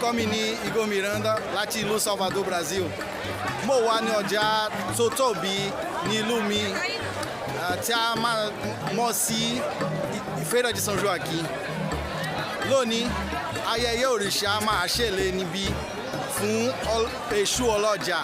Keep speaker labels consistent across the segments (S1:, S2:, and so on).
S1: orúkọ mi ní Igor Miranda láti ìlú Salvador, Brasil. Mo wà ní ọjà tó tóbi ní ìlú mi tí a máa mọ̀ sí Feira de São Joaquim. Lónìí, ayẹyẹ òrìṣà máa ṣẹlẹ̀ níbí fún Èṣù ọlọ́jà.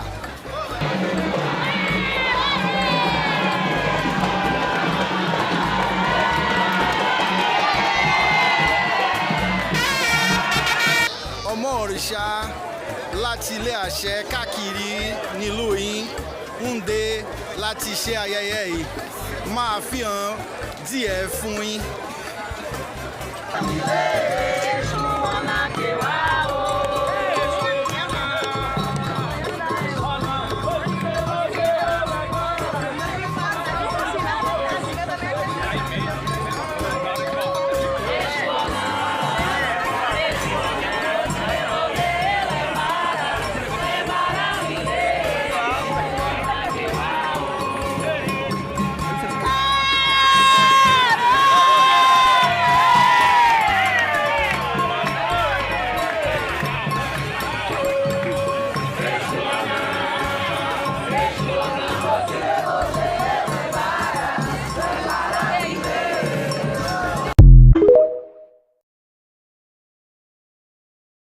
S1: Ọmọ òrìṣà láti ilé àṣẹ káàkiri nílùú yín ń dé láti ṣe ayẹyẹ yìí máa fi hàn díẹ̀ fún yín.